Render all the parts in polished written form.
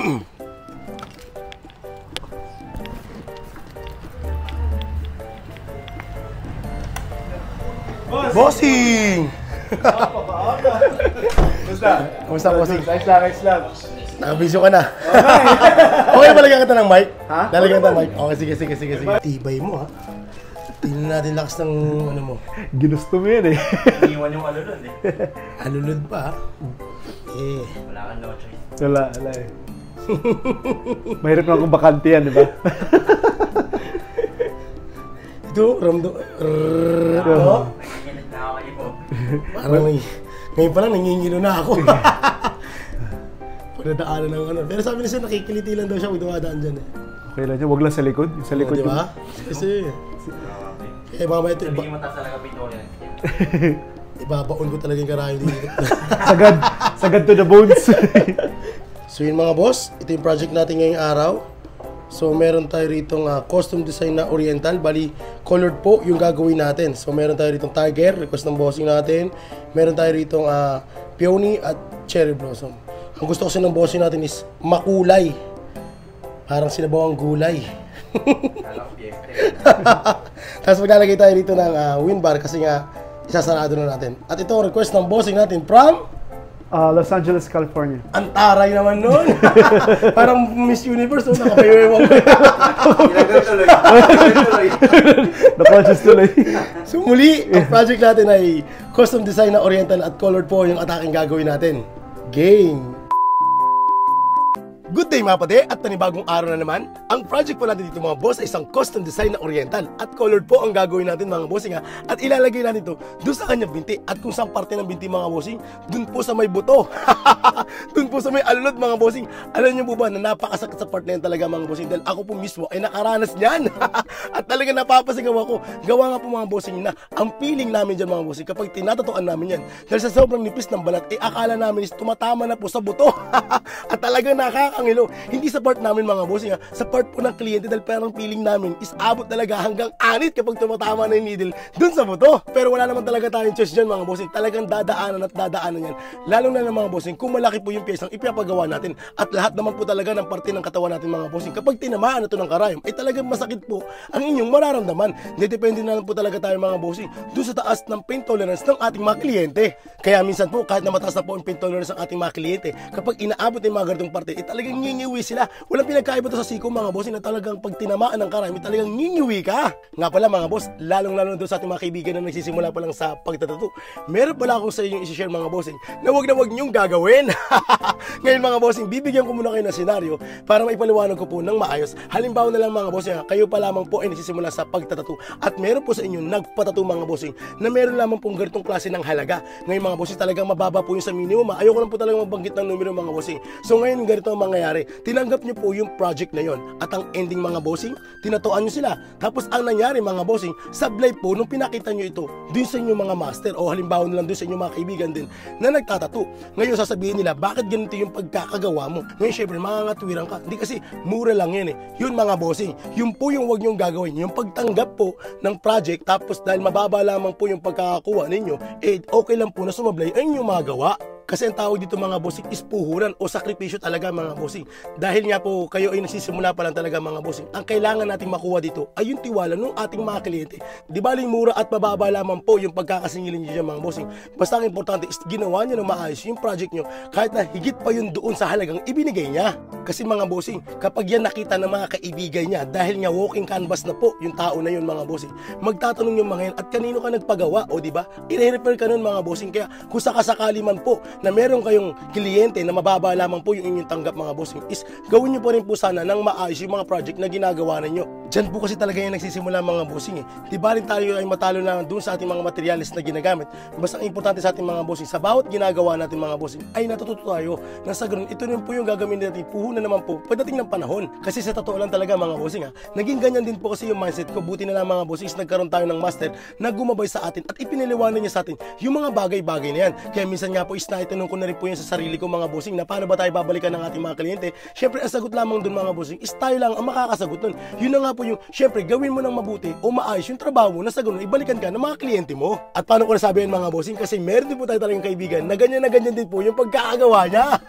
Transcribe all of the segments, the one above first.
Bossing! Kumusta, bossing? Nice lang. Nakabisyo ka na. Okay ba lagyan kita ng mic? Ha? Lalagyan kita ng mic? Okay, sige. Tibay mo, ha? Tingnan natin lakas ng ano mo. Ginusto mo yan eh. Iniwan yung alulod eh. Alulod pa, ha? Wala kang no choice. Wala eh. Mahirap na kung bakante yan, di ba? Ito, ramdo. Nanginginig na ako kayo. Parang ngayon pa lang nangingilo na ako. Pagdadaanan ng ano. Pero sabi niya siya, nakikiliti lang daw siya kung dumadaan dyan eh. Okay lang dyan, wag lang sa likod. Yung sa likod diba? Kasi, mamaya ito, Hindi mo taas talaga pito yan. ibabaon ko talaga yung karahin dito. Sagad to the bones. So yun mga boss, ito yung project natin ngayong araw. So meron tayo ritong custom design na oriental, bali colored po yung gagawin natin. So meron tayo ritong tiger, request ng bossing natin. Meron tayo ritong peony at cherry blossom. Ang gusto kasi ng bossing natin is makulay. Parang sinabawang gulay. Tapos maglalagay tayo dito ng wind bar kasi nga isasarado na natin. At ito ang request ng bossing natin from Los Angeles, California. ang taray naman nun. Parang Miss Universe, no? Nakapaywewang ko. Na-conscious tuloy. So muli, ang project natin ay custom design na oriental at colored po yung ataking gagawin natin. Game! Good day mga pade at panibagong araw na naman. Ang project po natin dito mga boss ay isang custom design na oriental at colored po ang gagawin natin mga bossing at ilalagay natin ito doon sa kanyang binti at kung saan parte ng binti mga bossing, doon po sa may buto. Doon po sa may alulod mga bossing. Alam niyo po ba na napakasakit sa part na yan talaga mga bossing dahil ako po mismo ay nakaranas niyan. At talaga napapasigaw ako. Gawa nga po mga bossing na ang feeling namin dyan mga bossing kapag tinatatuan namin yan dahil sa sobrang nipis ng balat akala namin is tumatama na po sa buto. At talaga nakakangilo. Hindi sa part namin mga bossing sa part po ng kliyente dahil parang feeling namin is abot talaga hanggang anit kapag tumatama na yung needle dun sa buto. Pero wala naman talaga tayong choice dyan mga bossing. Talagang dadaanan at dadaanan yan. Lalo na ng mga bossing kung malaki po yung pyesang ipapagawa natin at lahat naman po talaga ng parte ng katawan natin mga bossing. Kapag tinamaan na ito ng karayom ay talagang masakit po ang inyong mararamdaman. Depende na lang po talaga tayo mga bossing dun sa taas ng pain tolerance ng ating mga kliyente. Kaya minsan po kahit na mataas na po ang pain tolerance ng ating mga kliyente, kapag inaabot yung mga ganitong parte ay talagang ngingiwi sila. Walang pinagkaiba to sa siko mga bossing na talagang pag tinamaan ng karayom ay talagang ngingiwi ka. Nga pala mga boss, lalong-lalo doon sa ating mga kaibigan na nagsisimula pa lang sa pagtatato. Meron pala akong sa inyo i-share mga bossing na wag niyong gagawin. Ngayon mga bossing, bibigyan ko muna kayo ng senaryo para maipaliwanag ko po ng maayos. Halimbawa na lang mga bossing, kayo pa lamang po ay nagsisimula sa pagtatato at meron po sa inyo nagpatato mga bossing na meron lamang pong ganitong klase ng halaga. Ngayon mga bossing, talagang mababa po yung sa minimum. Ayoko lang po talagang mabanggit ng numero mga bossing. So ngayon ganito ang mangyayari. Tinanggap nyo po yung project na yon at ang ending mga bossing, tinatuan nyo sila. Tapos ang nangyari mga bossing, sablay po nung pinakita nyo ito dun sa inyong mga master o halimbawa na lang dun sa inyong mga kaibigan din na nagtatato. Ngayon sasabihin nila, bakit ganito yung pagkakagawa mo? Ngayon syempre mangangatwiran ka. Hindi kasi mura lang yan eh. Yun mga bossing, yun po yung wag nyong gagawin. Yung pagtanggap po ng project tapos dahil mababa lamang po yung pagkakakuha ninyo, okay lang po na sumablay ay inyong magawa. Kasi ang tawag dito mga bossing is puhuran o sakripisyo talaga mga bossing. Dahil nga po kayo ay nagsisimula pa lang talaga mga bossing. Ang kailangan nating makuha dito ay yung tiwala ng ating mga kliyente. Di baling mura at mababa lamang po yung pagkakasingilin nyo dyan mga bossing. Basta ang importante is ginawa nyo ng maayos yung project nyo kahit na higit pa yun doon sa halagang ibinigay niya. Kasi mga bossing, kapag yan nakita ng mga kaibigan niya dahil nga walking canvas na po yung tao na yun mga bossing, magtatanong yung mga yan at kanino ka nagpagawa o di ba? I-refer ka nun mga bossing. Kaya kung sakasakali man po na meron kayong kliyente na mababa lamang po yung inyong tanggap mga bossing is gawin nyo po rin po sana ng maayos yung mga project na ginagawa ninyo. Diyan po kasi talaga yung nagsisimula mga bossing eh. Di ba rin tayo ay matalo na doon sa ating mga materialis na ginagamit. Basta ang importante sa ating mga bossing, sa bawat ginagawa natin mga bossing ay natututo tayo na sa ganun, ito rin po yung gagawin natin puhunan naman po pagdating ng panahon. Kasi sa totoo lang talaga mga bossing naging ganyan din po kasi yung mindset ko. Buti na lang mga bossing is nagkaroon tayo ng master na gumabay sa atin at ipiniliwanag niya sa atin yung mga bagay-bagay na yan. Kaya minsan nga po is naitanong ko na rin po yan sa sarili ko mga bossing na paano ba tayo babalikan ng ating mga kliyente. Syempre ang sagot lamang dun mga bossing is tayo lang ang makakasagot nun. Yun na nga po po yung, syempre, gawin mo ng mabuti o maayos yung trabaho mo na sa ganun, ibalikan ka ng mga kliyente mo. At paano ko nasabi yan mga bossing? Kasi meron din po tayo talagang kaibigan na ganyan din po yung pagkakagawa niya.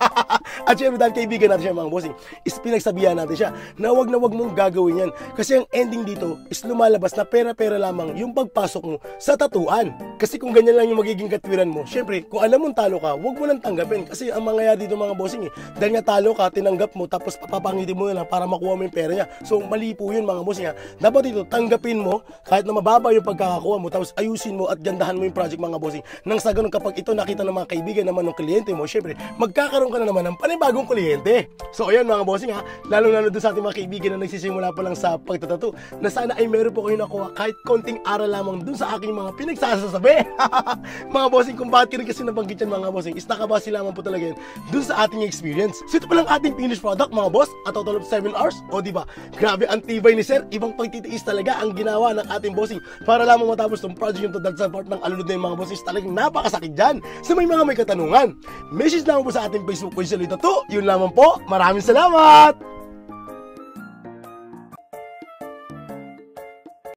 At syempre, dahil kaibigan natin siya mga bossing, is pinagsabihan natin siya na wag mong gagawin yan. Kasi ang ending dito is lumalabas na pera-pera lamang yung pagpasok mo sa tatuan. Kasi kung ganyan lang yung magiging katwiran mo, syempre, kung alam mong talo ka, wag mo nang tanggapin. Kasi ang mangyayari dito mga bossing dahil nga talo ka, tinanggap mo, tapos papapangiti mo na para makuha mo yung pera niya. So, mali po yun mga bossing Dapat dito, tanggapin mo, kahit na mababa yung pagkakakuha mo, tapos ayusin mo at gandahan mo yung project mga bossing. Nang sa ganun, kapag ito nakita ng mga kaibigan naman ng kliyente mo, syempre, magkakaroon ka na naman ng panibagong kliyente. So, ayan mga bossing lalo doon sa ating mga kaibigan na nagsisimula pa lang sa pagtatato, na sana ay meron po kayo nakuha kahit konting aral lamang dun sa aking mga pinagsasasabi. Mga bossing, kung bakit rin kasi nabanggit yan mga bossing, is nakabase lamang po talaga yan dun sa ating experience. So, ito pa lang ating finished product mga boss, a total of 7 hours. O diba, grabe ang tibay ni sir, ibang pagtitiis talaga ang ginawa ng ating bossing para lamang matapos tong project yung to dahil sa part ng alulod na yung mga bossing, talagang napakasakit dyan. So may mga may katanungan, message lamang po sa ating Facebook page sa Lito 2. Yun lamang po, maraming salamat!